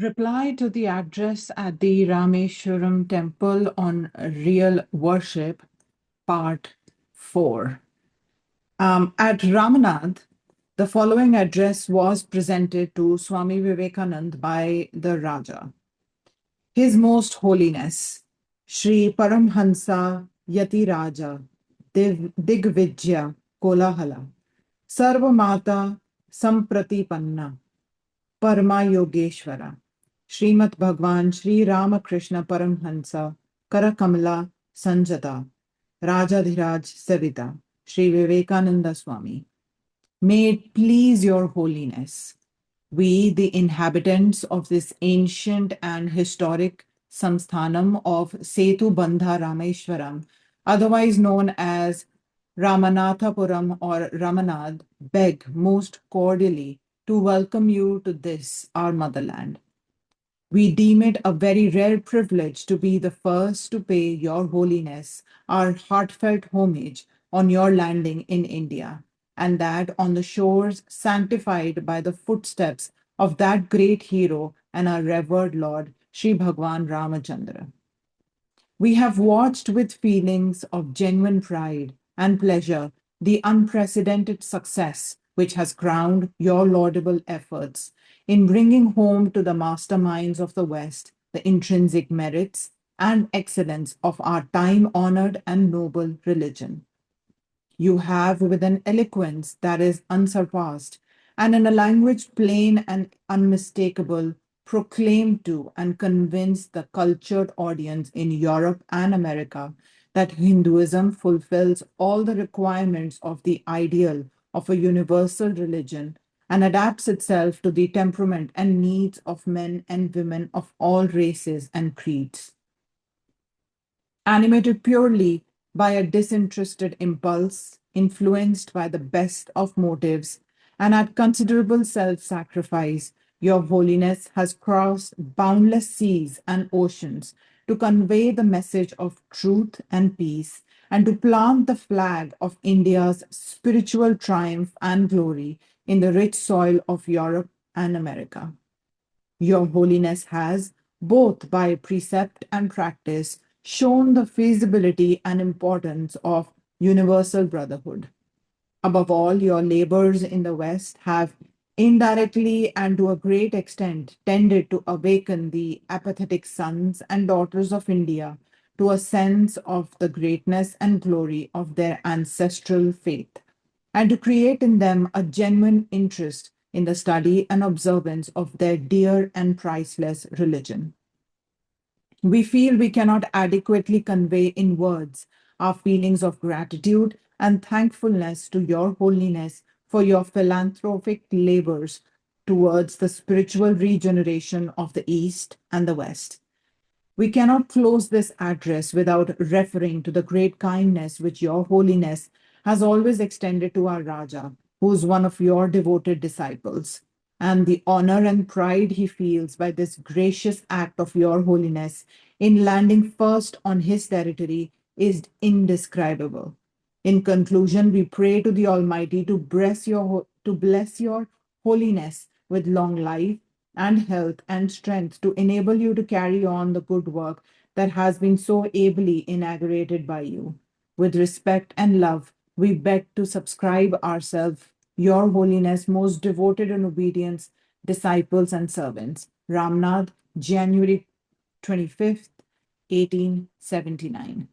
Reply to the address at the Rameshwaram temple on real worship, part 4. At Ramanath, the following address was presented to Swami Vivekananda by the Raja. His Most Holiness, Sri Paramhansa Yati Raja Digvijaya Kolahala, Sarva Mata Sampratipanna, Parma Yogeshwara, Srimad Bhagwan Sri Ramakrishna Paramhansa Karakamala Sanjata, Rajadhiraj Savita, Sri Vivekananda Swami. May it please your holiness, we, the inhabitants of this ancient and historic samsthanam of Setu Bandha Rameshwaram, otherwise known as Ramanathapuram or Ramanad, beg most cordially to welcome you to this, our motherland. We deem it a very rare privilege to be the first to pay Your Holiness our heartfelt homage on your landing in India, and that on the shores sanctified by the footsteps of that great hero and our revered Lord, Sri Bhagwan Ramachandra. We have watched with feelings of genuine pride and pleasure the unprecedented success which has crowned your laudable efforts in bringing home to the masterminds of the West the intrinsic merits and excellence of our time honored and noble religion. You have, with an eloquence that is unsurpassed, and in a language plain and unmistakable, proclaimed to and convinced the cultured audience in Europe and America that Hinduism fulfills all the requirements of the ideal of a universal religion and adapts itself to the temperament and needs of men and women of all races and creeds. Animated purely by a disinterested impulse, influenced by the best of motives, and at considerable self sacrifice, Your Holiness has crossed boundless seas and oceans to convey the message of truth and peace and to plant the flag of India's spiritual triumph and glory in the rich soil of Europe and America. Your Holiness has, both by precept and practice, shown the feasibility and importance of universal brotherhood. Above all, your labors in the West have indirectly and to a great extent tended to awaken the apathetic sons and daughters of India to a sense of the greatness and glory of their ancestral faith, and to create in them a genuine interest in the study and observance of their dear and priceless religion. We feel we cannot adequately convey in words our feelings of gratitude and thankfulness to Your Holiness for your philanthropic labors towards the spiritual regeneration of the East and the West. We cannot close this address without referring to the great kindness which Your Holiness has always extended to our Raja, who is one of your devoted disciples, and the honor and pride he feels by this gracious act of Your Holiness in landing first on his territory is indescribable. In conclusion, we pray to the Almighty to bless your holiness with long life and health and strength to enable you to carry on the good work that has been so ably inaugurated by you. With respect and love, we beg to subscribe ourselves, Your Holiness, most devoted and obedient disciples and servants. Ramnath, January 25th, 1879.